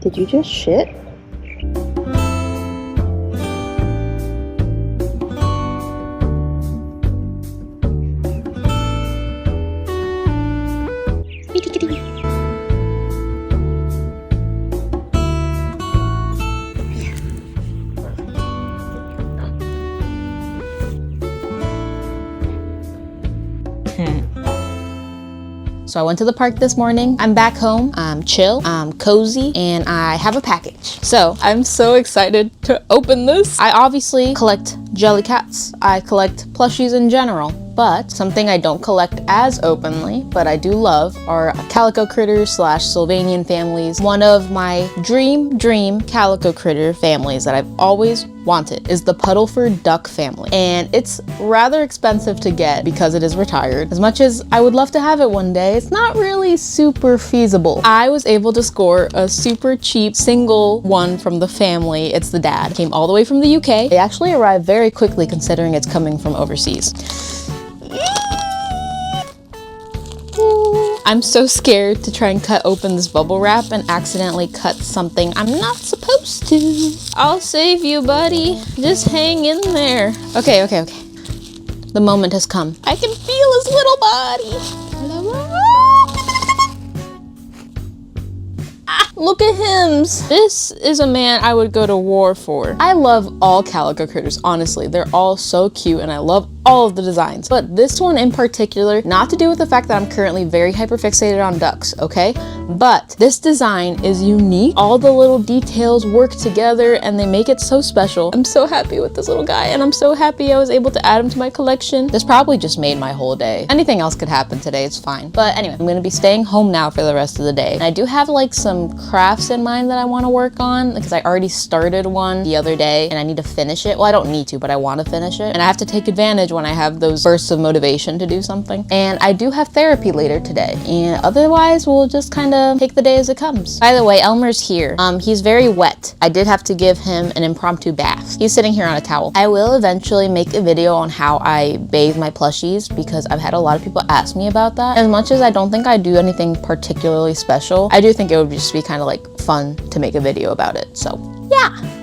Did you just shit? So I went to the park this morning. I'm back home, I'm chill, I'm cozy, and I have a package. So I'm so excited to open this. I obviously collect jelly cats. I collect plushies in general, but something I don't collect as openly, but I do love, are calico critters / Sylvanian families. One of my dream calico critter families that I've always wanted is the Puddleford duck family, and it's rather expensive to get because it is retired. As much as I would love to have it one day, it's not really super feasible. I was able to score a super cheap single one from the family. It's the dad. It came all the way from the UK. They actually arrived very quickly considering it's coming from overseas. I'm so scared to try and cut open this bubble wrap and accidentally cut something I'm not supposed to. I'll save you, buddy. Just hang in there. Okay. The moment has come. I can feel his little body. Look at him. This is a man I would go to war for. I love all calico critters, honestly. They're all so cute and I love all of the designs. But this one in particular, not to do with the fact that I'm currently very hyperfixated on ducks, okay? But this design is unique. All the little details work together and they make it so special. I'm so happy with this little guy and I'm so happy I was able to add him to my collection. This probably just made my whole day. Anything else could happen today, it's fine. But anyway, I'm gonna be staying home now for the rest of the day. And I do have like some crafts in mind that I want to work on because I already started one the other day and I need to finish it. Well, I don't need to, but I want to finish it. And I have to take advantage when I have those bursts of motivation to do something. And I do have therapy later today. And otherwise, we'll just kind of take the day as it comes. By the way, Elmer's here. He's very wet. I did have to give him an impromptu bath. He's sitting here on a towel. I will eventually make a video on how I bathe my plushies because I've had a lot of people ask me about that. As much as I don't think I do anything particularly special, I do think it would just be kind of like fun to make a video about it. So yeah.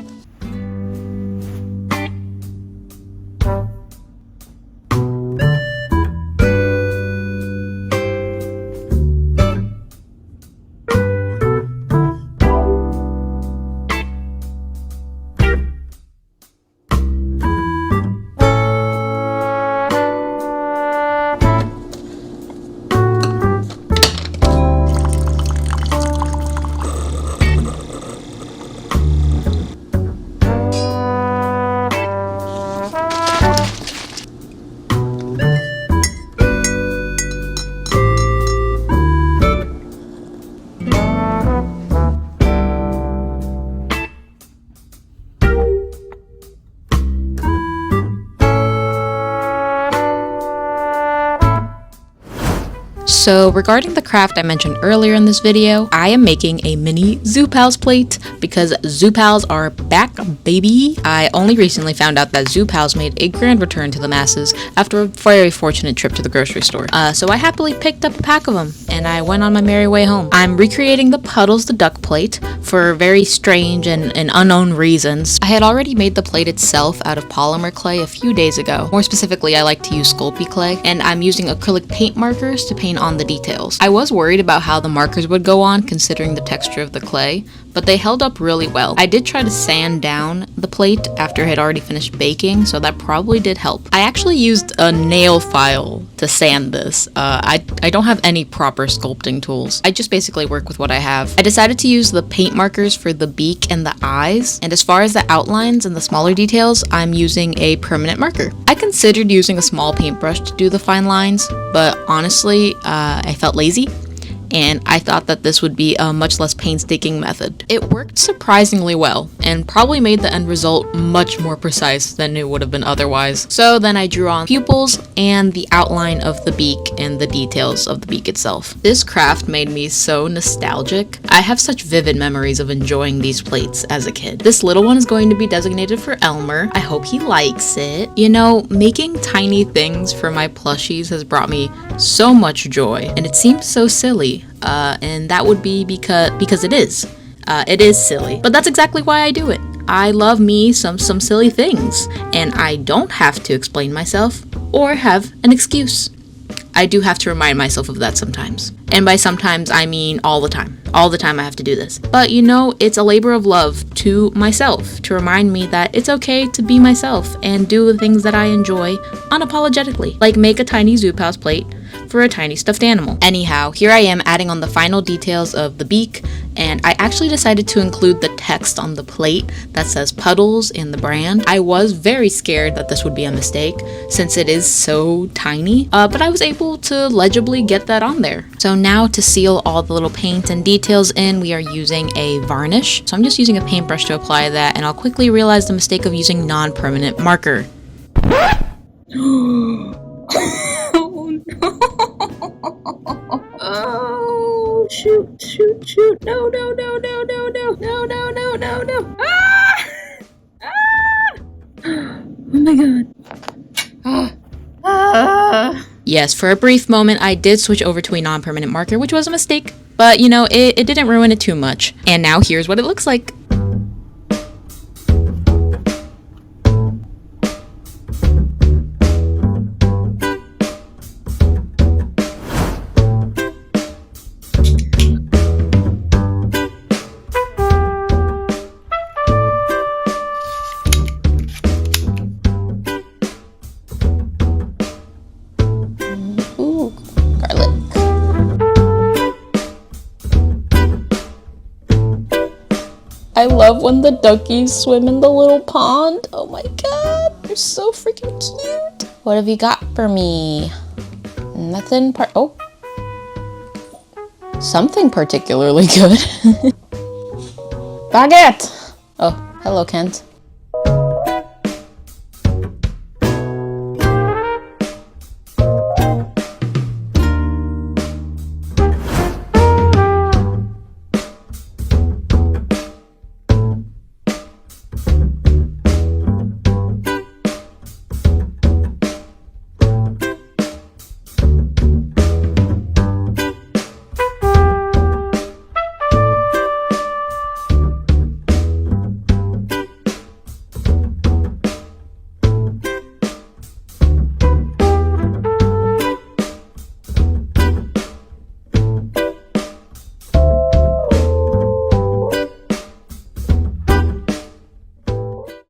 So regarding the craft I mentioned earlier in this video, I am making a mini Zoo Pals plate because Zoo Pals are back, baby. I only recently found out that Zoo Pals made a grand return to the masses after a very fortunate trip to the grocery store. So I happily picked up a pack of them and I went on my merry way home. I'm recreating the Puddles the Duck plate for very strange and unknown reasons. I had already made the plate itself out of polymer clay a few days ago. More specifically, I like to use Sculpey clay, and I'm using acrylic paint markers to paint on the details. I was worried about how the markers would go on considering the texture of the clay, but they held up really well. I did try to sand down the plate after I had already finished baking, so that probably did help. I actually used a nail file to sand this. I don't have any proper sculpting tools. I just basically work with what I have. I decided to use the paint markers for the beak and the eyes, and as far as the outlines and the smaller details, I'm using a permanent marker. I considered using a small paintbrush to do the fine lines, but honestly, I felt lazy. And I thought that this would be a much less painstaking method. It worked surprisingly well, and probably made the end result much more precise than it would have been otherwise. So then I drew on pupils and the outline of the beak and the details of the beak itself. This craft made me so nostalgic. I have such vivid memories of enjoying these plates as a kid. This little one is going to be designated for Elmer. I hope he likes it. You know, making tiny things for my plushies has brought me so much joy, and it seems so silly. And that would be because it is. It is silly, but that's exactly why I do it. I love me some silly things, and I don't have to explain myself or have an excuse. I do have to remind myself of that sometimes. And by sometimes, I mean all the time. All the time I have to do this. But you know, it's a labor of love to myself to remind me that it's okay to be myself and do the things that I enjoy unapologetically. Like make a tiny Zoop House plate for a tiny stuffed animal. Anyhow, here I am adding on the final details of the beak, and I actually decided to include the text on the plate that says Puddles in the brand. I was very scared that this would be a mistake since it is so tiny, but I was able to legibly get that on there. So now to seal all the little paint and details in, we are using a varnish. So I'm just using a paintbrush to apply that, and I'll quickly realize the mistake of using non-permanent marker. Oh, shoot. No. Ah! Oh my god. Yes, for a brief moment, I did switch over to a non-permanent marker, which was a mistake. But, you know, it didn't ruin it too much. And now here's what it looks like. I love when the duckies swim in the little pond. Oh my god, they're so freaking cute. What have you got for me? Nothing oh. Something particularly good. Baguette! Oh, hello, Kent.